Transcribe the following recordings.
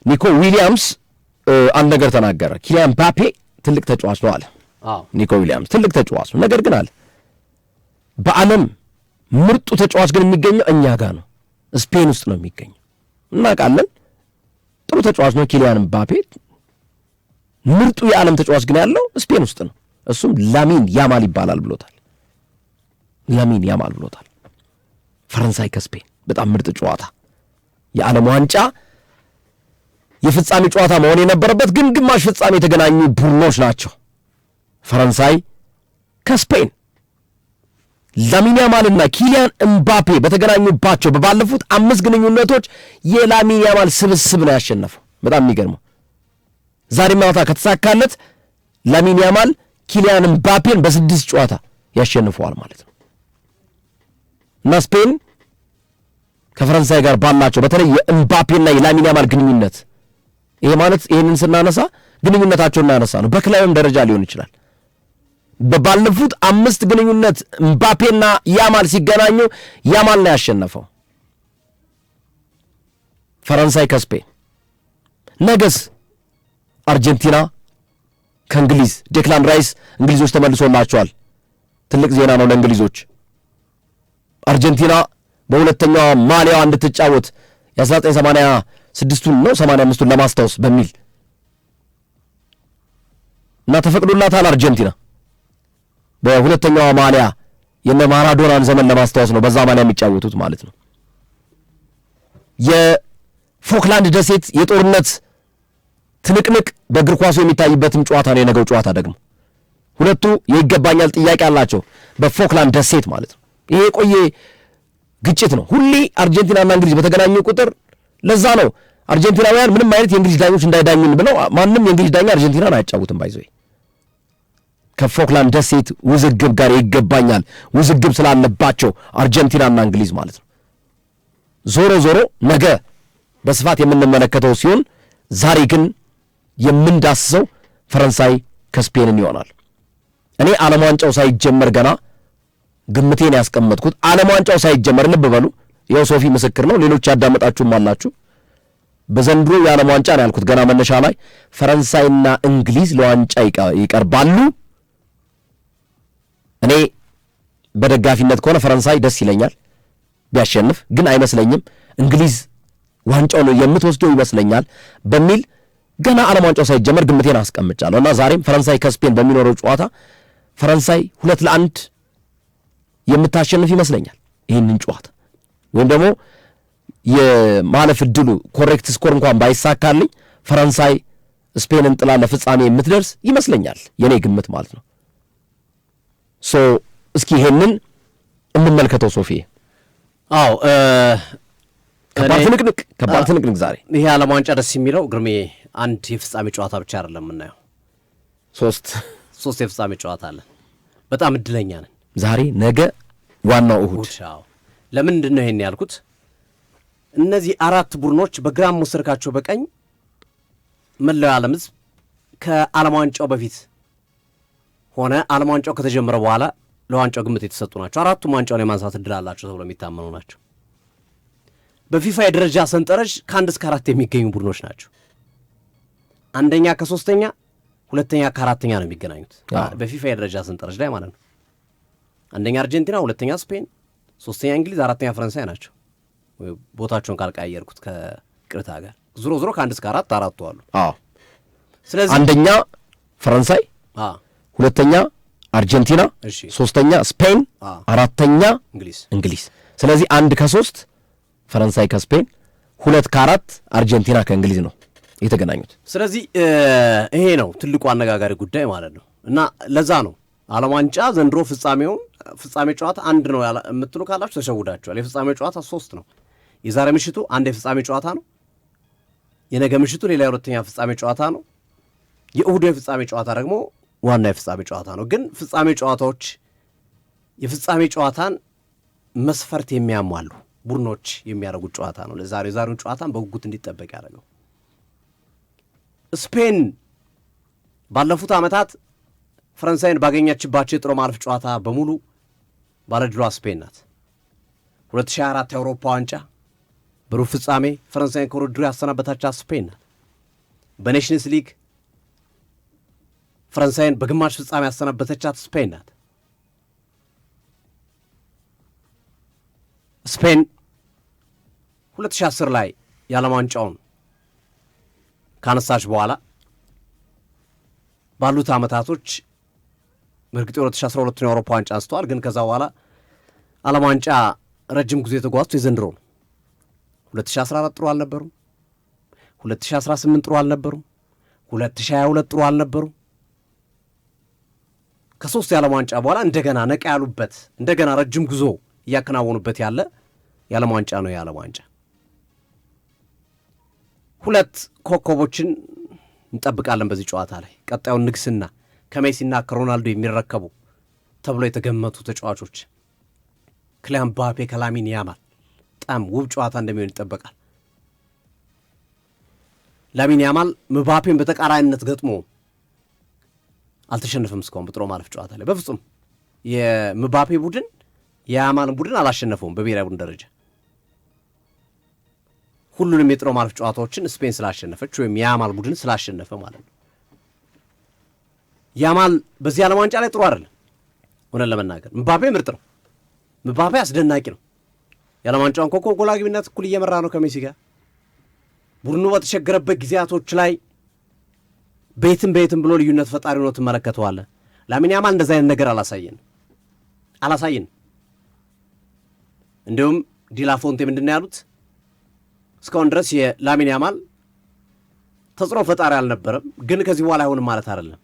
ኒኮ ዊሊያምስ አንድ ነገር ተናገረ። ኪሊያን ምባፔ ትልቅ ተጫዋች ነው አለ። ኒኮ ዊሊያምስ ትልቅ ተጫዋች ነው፣ ነገር ግን አለ በዓለም ምርጡ ተጫዋች ግን የሚገኘው እኛ ጋር ነው፣ ስፔን ውስጥ ነው የሚገኘው። እናውቃለን፣ ጥሩ ተጫዋች ነው ኪሊያን ምባፔ። ምርጡ የዓለም ተጫዋች ግን ያለው ስፔን ውስጥ ነው። እሱም ላሚን ያማል ይባላል ብሎታል። ላሚን ያማል ብሎታል። ፈረንሳይ ከስፔን በጣም ምርጥ ጨዋታ፣ የዓለም ዋንጫ የፍጻሜ ጨዋታ መሆን የነበረበት ግን ግማሽ ፍጻሜ የተገናኙ ቡድኖች ናቸው። ፈረንሳይ ከስፔን ላሚን ያማልና ኪሊያን ምባፔ በተገናኙባቸው በባለፉት 5 ግንኙነቶች የላሚን ያማል ስብስብ ነው ያሸነፈው። በጣም የሚገርመው ዛሬ ማታ ከተሳካለት ላሚን ያማል ኪሊያን ምባፔን በ6 ጨዋታ ያሸንፈዋል ማለት ነው። እና ስፔን ከፈረንሳይ ጋር ባላቸው በተለይ የምባፔና የላሚን ያማል ግንኙነት ይሄ ማለት ይሄንን ስናነሳ ግንኙነታቸውን እናነሳ ነው። በክለብም ደረጃ ሊሆን ይችላል። በባለፉት 5 ግንኙነት ምባፔና ያማል ሲገናኙ ያማል ነው ያሸነፈው። ፈረንሳይ ከስፔን ነገስ አርጀንቲና ከእንግሊዝ ዴክላን ራይስ እንግሊዞች ተመልሶላቸዋል። ትልቅ ዜና ነው ለእንግሊዞች። አርጀንቲና በሁለተኛው ማሊያዋ እንድትጫወት የ1986ቱን ነው 85ቱን ለማስታወስ በሚል እና ተፈቅዶላታል። አርጀንቲና በሁለተኛው ማሊያ የነ ማራዶናን ዘመን ለማስታወስ ነው በዛ ማሊያ የሚጫወቱት ማለት ነው። የፎክላንድ ደሴት የጦርነት ትንቅንቅ በእግር ኳሱ የሚታይበትም ጨዋታ ነው የነገው ጨዋታ ደግሞ። ሁለቱ የይገባኛል ጥያቄ አላቸው በፎክላንድ ደሴት ማለት ነው። ይሄ የቆየ ግጭት ነው። ሁሌ አርጀንቲናና እንግሊዝ በተገናኙ ቁጥር ለዛ ነው አርጀንቲናውያን ምንም አይነት የእንግሊዝ ዳኞች እንዳይዳኙን ብለው ማንም የእንግሊዝ ዳኛ አርጀንቲናን አያጫውትም። ባይዘይ ከፎክላንድ ደሴት ውዝግብ ጋር ይገባኛል ውዝግብ ስላለባቸው አርጀንቲናና እንግሊዝ ማለት ነው። ዞሮ ዞሮ ነገ በስፋት የምንመለከተው ሲሆን ዛሬ ግን የምንዳስሰው ፈረንሳይ ከስፔንን ይሆናል። እኔ ዓለም ዋንጫው ሳይጀመር ገና ግምቴን ያስቀመጥኩት ዓለም ዋንጫው ሳይጀመር ልብ በሉ፣ ይኸው ሶፊ ምስክር ነው፣ ሌሎች ያዳመጣችሁም አላችሁ። በዘንድሮ የዓለም ዋንጫ ነው ያልኩት ገና መነሻ ላይ ፈረንሳይና እንግሊዝ ለዋንጫ ይቀርባሉ። እኔ በደጋፊነት ከሆነ ፈረንሳይ ደስ ይለኛል ቢያሸንፍ፣ ግን አይመስለኝም እንግሊዝ ዋንጫው ነው የምትወስደው ይመስለኛል በሚል ገና ዓለም ዋንጫው ሳይጀመር ግምቴን አስቀምጫለሁ እና ዛሬም ፈረንሳይ ከስፔን በሚኖረው ጨዋታ ፈረንሳይ 2-1 የምታሸንፍ ይመስለኛል ይህንን ጨዋታ። ወይም ደግሞ የማለፍ ዕድሉ ኮሬክት ስኮር እንኳን ባይሳካልኝ ፈረንሳይ ስፔንን ጥላ ለፍጻሜ የምትደርስ ይመስለኛል የኔ ግምት ማለት ነው። እስኪ ይሄንን እንመልከተው ሶፊ። አዎ ከባድ ትንቅንቅ ዛሬ። ይሄ ዓለም ዋንጫ ደስ የሚለው ግርሜ አንድ የፍጻሜ ጨዋታ ብቻ አይደለም የምናየው፣ ሶስት የፍጻሜ ጨዋታ አለን። በጣም እድለኛ ነን። ዛሬ ነገ ዋናው እሁድ። ለምንድን ነው ይሄን ያልኩት? እነዚህ 4 ቡድኖች በግራም ወሰድካቸው በቀኝ መላው ዓለም ሕዝብ ከዓለም ዋንጫው በፊት ሆነ ዓለም ዋንጫው ከተጀመረ በኋላ ለዋንጫው ግምት የተሰጡ ናቸው። 4ቱም ዋንጫውን የማንሳት እድል አላቸው ተብሎ የሚታመኑ ናቸው። በፊፋ የደረጃ ሰንጠረዥ ከ1 እስከ 4 የሚገኙ ቡድኖች ናቸው። አንደኛ ከ3ኛ፣ ሁለተኛ ከ4ኛ ነው የሚገናኙት በፊፋ የደረጃ ሰንጠረዥ ላይ ማለት ነው። አንደኛ አርጀንቲና፣ ሁለተኛ ስፔን፣ 3ኛ እንግሊዝ፣ 4ኛ ፈረንሳይ ናቸው። ቦታቸውን ካልቀያየርኩት ከቅርታ ጋር ዞሮ ከ1 እስከ 4 አራቱ አሉ። ስለዚህ አንደኛ ፈረንሳይ፣ ሁለተኛ አርጀንቲና፣ 3ኛ ስፔን፣ 4ኛ እንግሊዝ። ስለዚህ 1 ከ3 ፈረንሳይ ከስፔን፣ 2 ከ4 አርጀንቲና ከእንግሊዝ ነው የተገናኙት። ስለዚህ ይሄ ነው ትልቁ አነጋጋሪ ጉዳይ ማለት ነው። እና ለዛ ነው ዓለም ዋንጫ ዘንድሮ ፍጻሜ ጨዋታ 1 ነው የምትሉ ካላችሁ ተሸውዳችኋል። የፍጻሜ ጨዋታ 3 ነው። የዛሬ ምሽቱ አንድ የፍጻሜ ጨዋታ ነው። የነገ ምሽቱ ሌላ የሁለተኛ ፍጻሜ ጨዋታ ነው። የእሁዱ የፍጻሜ ጨዋታ ደግሞ ዋና የፍጻሜ ጨዋታ ነው። ግን ፍጻሜ ጨዋታዎች የፍጻሜ ጨዋታን መስፈርት የሚያሟሉ ቡድኖች የሚያደርጉት ጨዋታ ነው። የዛሬውን ጨዋታን በጉጉት እንዲጠበቅ ያደረገው ስፔን ባለፉት ዓመታት ፈረንሳይን ባገኘችባቸው የጥሎ ማለፍ ጨዋታ በሙሉ ባለድሏ ስፔን ናት። 2024 የአውሮፓ ዋንጫ በሩብ ፍጻሜ ፈረንሳይን ከውድድሩ ያሰናበታቻት ስፔን ናት። በኔሽንስ ሊግ ፈረንሳይን በግማሽ ፍጻሜ ያሰናበተቻት ስፔን ናት። ስፔን 2010 ላይ የዓለም ዋንጫውን ካነሳች በኋላ ባሉት ዓመታቶች በእርግጥ 2012 የአውሮፓ ዋንጫ አንስተዋል። ግን ከዛ በኋላ ዓለም ዋንጫ ረጅም ጊዜ የተጓዙት የዘንድሮ ነው። 2014 ጥሩ አልነበሩም። 2018 ጥሩ አልነበሩም። 2022 ጥሩ አልነበሩም። ከሶስት የዓለም ዋንጫ በኋላ እንደገና ነቃ ያሉበት እንደገና ረጅም ጉዞ እያከናወኑበት ያለ የዓለም ዋንጫ ነው። የዓለም ዋንጫ ሁለት ኮከቦችን እንጠብቃለን በዚህ ጨዋታ ላይ ቀጣዩን ንግስና ከሜሲና ከሮናልዶ የሚረከቡ ተብሎ የተገመቱ ተጫዋቾች ክሊያን ምባፔ ከላሚን ያማል በጣም ውብ ጨዋታ እንደሚሆን ይጠበቃል። ላሚን ያማል ምባፔን በተቃራኒነት ገጥሞ አልተሸነፈም እስካሁን በጥሎ ማለፍ ጨዋታ ላይ በፍጹም የምባፔ ቡድን የያማልን ቡድን አላሸነፈውም። በብሔራዊ ቡድን ደረጃ ሁሉንም የጥሎ ማለፍ ጨዋታዎችን ስፔን ስላሸነፈች ወይም የያማል ቡድን ስላሸነፈ ማለት ነው። ያማል በዚህ ዓለም ዋንጫ ላይ ጥሩ አይደለም ሆነ ለመናገር። ምባፔ ምርጥ ነው። ምባፔ አስደናቂ ነው። የዓለም ዋንጫውን ኮከብ ጎል አግቢነት እኩል እየመራ ነው ከሜሲ ጋር። ቡድኑ በተቸገረበት ጊዜያቶች ላይ ቤትም ብሎ ልዩነት ፈጣሪ ነው ትመለከተዋለህ። ላሚን ያማል እንደዛ አይነት ነገር አላሳየን። እንዲሁም ዲላፎንቴ ምንድነው ያሉት? እስካሁን ድረስ የላሚን ያማል ተጽዕኖ ፈጣሪ አልነበረም፣ ግን ከዚህ በኋላ አይሆንም ማለት አይደለም።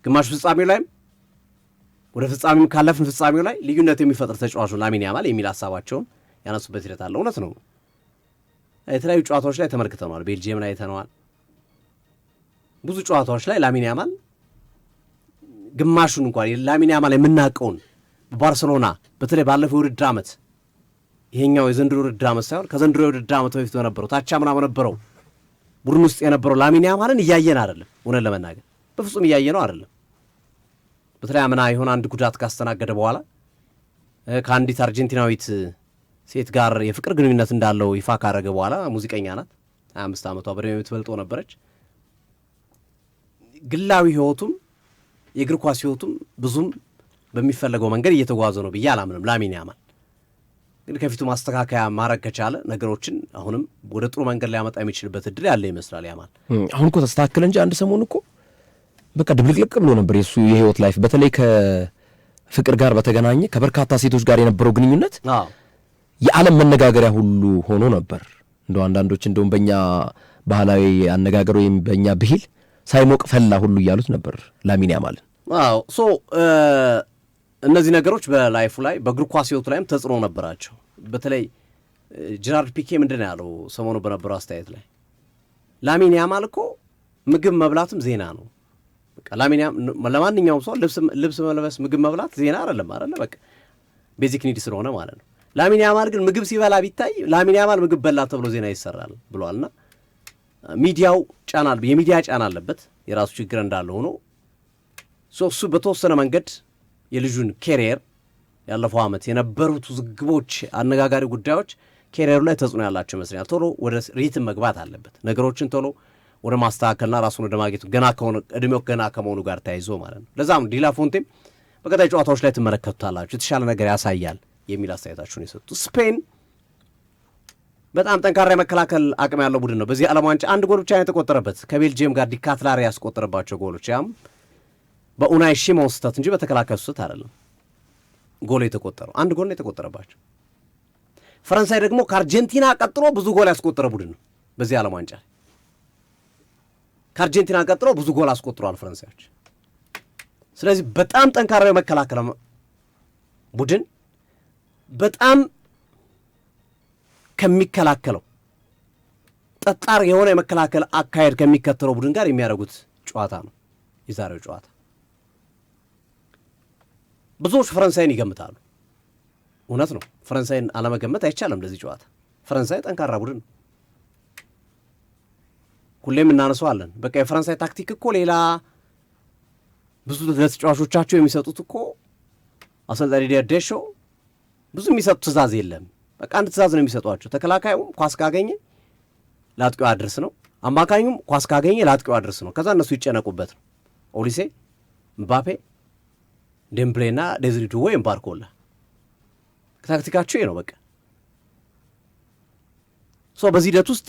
ግማሽ ፍጻሜው ላይም ወደ ፍጻሜው ካለፍን ፍጻሜው ላይ ልዩነት የሚፈጥር ተጫዋች ነው ላሚን ያማል የሚል ሀሳባቸውን ያነሱበት ሂደት አለ። እውነት ነው። የተለያዩ ጨዋታዎች ላይ ተመልክተነዋል። ቤልጂየም ላይ አይተነዋል። ብዙ ጨዋታዎች ላይ ላሚን ያማል ግማሹን እንኳን ላሚን ያማል የምናውቀውን በባርሰሎና በተለይ ባለፈው የውድድር ዓመት ይሄኛው የዘንድሮ የውድድር ዓመት ሳይሆን ከዘንድሮ የውድድር ዓመት በፊት በነበረው ታቻምና በነበረው ቡድን ውስጥ የነበረው ላሚን ያማልን እያየን አይደለም። እውነት ለመናገር በፍጹም እያየነው አይደለም። በተለይ አምና የሆነ አንድ ጉዳት ካስተናገደ በኋላ ከአንዲት አርጀንቲናዊት ሴት ጋር የፍቅር ግንኙነት እንዳለው ይፋ ካረገ በኋላ ሙዚቀኛ ናት፣ 25 ዓመቷ በደም የምትበልጦ ነበረች። ግላዊ ህይወቱም የእግር ኳስ ህይወቱም ብዙም በሚፈለገው መንገድ እየተጓዘ ነው ብዬ አላምንም። ላሚን ያማል ግን ከፊቱ ማስተካከያ ማድረግ ከቻለ ነገሮችን አሁንም ወደ ጥሩ መንገድ ሊያመጣ የሚችልበት እድል ያለ ይመስላል። ያማል አሁን እኮ ተስተካከለ እንጂ አንድ ሰሞን እኮ በቃ ድብልቅልቅ ብሎ ነበር የሱ የህይወት ላይፍ። በተለይ ከፍቅር ጋር በተገናኘ ከበርካታ ሴቶች ጋር የነበረው ግንኙነት የዓለም መነጋገሪያ ሁሉ ሆኖ ነበር። እንደው አንዳንዶች እንደውም በእኛ ባህላዊ አነጋገር ወይም በእኛ ብሂል ሳይሞቅ ፈላ ሁሉ እያሉት ነበር ላሚን ያማልን። እነዚህ ነገሮች በላይፉ ላይ በእግር ኳስ ህይወቱ ላይም ተጽዕኖ ነበራቸው። በተለይ ጀራርድ ፒኬ ምንድን ያለው ሰሞኑ በነበረው አስተያየት ላይ ላሚን ያማል እኮ ምግብ መብላትም ዜና ነው። በቃ ላሚን ለማንኛውም ሰው ልብስ መልበስ ምግብ መብላት ዜና አይደለም አይደለ? በቃ ቤዚክ ኒድ ስለሆነ ማለት ነው። ላሚን ያማል ግን ምግብ ሲበላ ቢታይ ላሚን ያማል ምግብ በላ ተብሎ ዜና ይሰራል ብሏልና ሚዲያው የሚዲያ ጫና አለበት የራሱ ችግር እንዳለ ሆኖ እሱ በተወሰነ መንገድ የልጁን ኬሪየር ያለፈው ዓመት የነበሩት ውዝግቦች፣ አነጋጋሪ ጉዳዮች ኬሪየሩ ላይ ተጽዕኖ ያላቸው ይመስለኛል። ቶሎ ወደ ሪትም መግባት አለበት፣ ነገሮችን ቶሎ ወደ ማስተካከልና ራሱን ወደ ማግኘቱ እድሜው ገና ከመሆኑ ጋር ተያይዞ ማለት ነው። ለዛም ዲላፎንቴም በቀጣይ ጨዋታዎች ላይ ትመለከቱታላችሁ የተሻለ ነገር ያሳያል የሚል አስተያየታችሁን የሰጡ። ስፔን በጣም ጠንካራ የመከላከል አቅም ያለው ቡድን ነው። በዚህ ዓለም ዋንጫ አንድ ጎል ብቻ የተቆጠረበት ከቤልጂየም ጋር ዲካትላሪ ያስቆጠረባቸው ጎሎች ያም በኡናይ ሺሞን ስህተት እንጂ በተከላካዩ ስህተት አይደለም። ጎል የተቆጠረው አንድ ጎል ነው የተቆጠረባቸው። ፈረንሳይ ደግሞ ከአርጀንቲና ቀጥሎ ብዙ ጎል ያስቆጠረ ቡድን ነው በዚህ ዓለም ዋንጫ። ከአርጀንቲና ቀጥሎ ብዙ ጎል አስቆጥሯል ፈረንሳዮች። ስለዚህ በጣም ጠንካራ የመከላከል ቡድን በጣም ከሚከላከለው ጠጣር የሆነ የመከላከል አካሄድ ከሚከተለው ቡድን ጋር የሚያደርጉት ጨዋታ ነው የዛሬው ጨዋታ። ብዙዎች ፈረንሳይን ይገምታሉ። እውነት ነው፣ ፈረንሳይን አለመገመት አይቻልም ለዚህ ጨዋታ። ፈረንሳይ ጠንካራ ቡድን ነው፣ ሁሌም እናነሳዋለን። በቃ የፈረንሳይ ታክቲክ እኮ ሌላ ብዙ ለተጫዋቾቻቸው የሚሰጡት እኮ አሰልጣኝ ዲዲየር ዴሾ ብዙ የሚሰጡት ትእዛዝ የለም። በቃ አንድ ትእዛዝ ነው የሚሰጧቸው። ተከላካዩ ኳስ ካገኘ ለአጥቂው አድርስ ነው፣ አማካኙም ኳስ ካገኘ ለአጥቂው አድርስ ነው። ከዛ እነሱ ይጨነቁበት ነው። ኦሊሴ፣ ምባፔ፣ ዴምብሌና ዴዝሪ ዱዌ ወይም ባርኮላ ታክቲካቸው ይሄ ነው በቃ። በዚህ ሂደት ውስጥ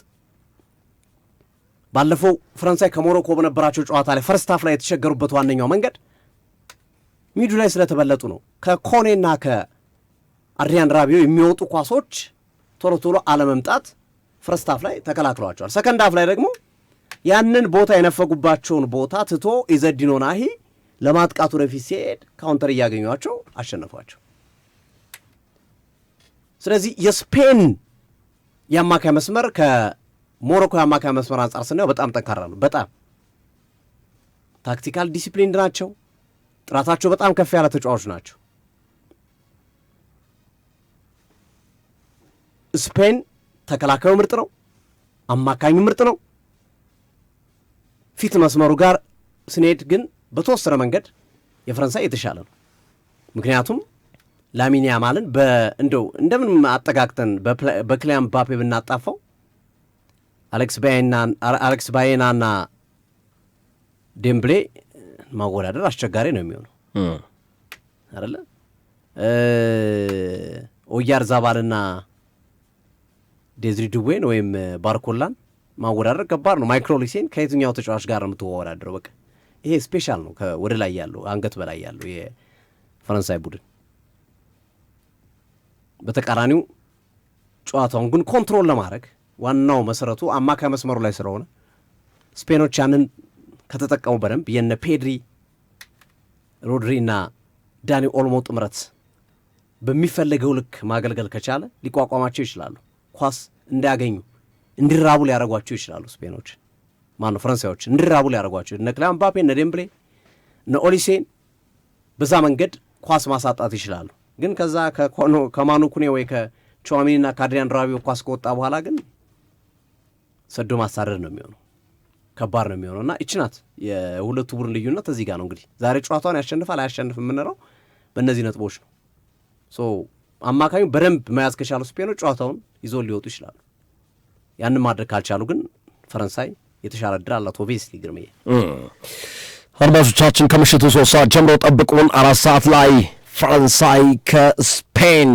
ባለፈው ፈረንሳይ ከሞሮኮ በነበራቸው ጨዋታ ላይ ፈርስት ሃፍ ላይ የተቸገሩበት ዋነኛው መንገድ ሚዱ ላይ ስለተበለጡ ነው። ከኮኔና ከአድሪያን ራቢዮ የሚወጡ ኳሶች ቶሎ ቶሎ አለመምጣት ፈርስት ሃፍ ላይ ተከላክለዋቸዋል። ሰከንድ ሃፍ ላይ ደግሞ ያንን ቦታ የነፈጉባቸውን ቦታ ትቶ ኢዘዲን ናሂ ለማጥቃቱ ወደፊት ሲሄድ ካውንተር እያገኟቸው አሸነፏቸው። ስለዚህ የስፔን የአማካይ መስመር ከሞሮኮ የአማካይ መስመር አንጻር ስናየው በጣም ጠንካራ ነው። በጣም ታክቲካል ዲሲፕሊንድ ናቸው። ጥራታቸው በጣም ከፍ ያለ ተጫዋቾች ናቸው። ስፔን ተከላካዩ ምርጥ ነው፣ አማካኙ ምርጥ ነው። ፊት መስመሩ ጋር ስንሄድ ግን በተወሰነ መንገድ የፈረንሳይ የተሻለ ነው። ምክንያቱም ላሚን ያማልን እንደው እንደምን አጠጋግተን በክሊያን ምባፔ ብናጣፋው አሌክስ ባዬናና ዴምብሌ ማወዳደር አስቸጋሪ ነው የሚሆነው አይደለ? ኦያር ዛባልና ዴዝሪ ዱዌን ወይም ባርኮላን ማወዳደር ከባድ ነው። ማይክሮ ኦሊሴን ከየትኛው ተጫዋች ጋር ነው የምትወዳደረው? በቃ ይሄ ስፔሻል ነው። ወደ ላይ ያለው አንገት በላይ ያለው የፈረንሳይ ቡድን በተቃራኒው ጨዋታውን ግን ኮንትሮል ለማድረግ ዋናው መሰረቱ አማካይ መስመሩ ላይ ስለሆነ ስፔኖች ያንን ከተጠቀሙ በደንብ የነ ፔድሪ፣ ሮድሪ እና ዳኒ ኦልሞ ጥምረት በሚፈለገው ልክ ማገልገል ከቻለ ሊቋቋማቸው ይችላሉ። ኳስ እንዳያገኙ እንዲራቡ ሊያደርጓቸው ይችላሉ። ስፔኖች ፈረንሳዮች እንዲራቡ ሊያደርጓቸው እነ ክሊያን ምባፔ፣ እነ ዴምብሌ፣ እነ ኦሊሴን በዛ መንገድ ኳስ ማሳጣት ይችላሉ። ግን ከዛ ከማኑ ኩኔ ወይ ከቹዋሚኒና ከአድሪያን ራቢዮ ኳስ ከወጣ በኋላ ግን ሰዶ ማሳደድ ነው የሚሆነው፣ ከባድ ነው የሚሆነው እና ይችናት የሁለቱ ቡድን ልዩነት እዚህ ጋር ነው። እንግዲህ ዛሬ ጨዋታውን ያሸንፋል አያሸንፍ የምንለው በእነዚህ ነጥቦች ነው። አማካኙ በደንብ መያዝ ከቻሉ ስፔኖች ጨዋታውን ይዞ ሊወጡ ይችላሉ። ያንን ማድረግ ካልቻሉ ግን ፈረንሳይ የተሻለ ዕድል አላት። ኦብቪየስሊ ግርምዬ አድማጮቻችን ከምሽቱ 3 ሰዓት ጀምሮ ጠብቁን። 4 ሰዓት ላይ ፈረንሳይ ከስፔን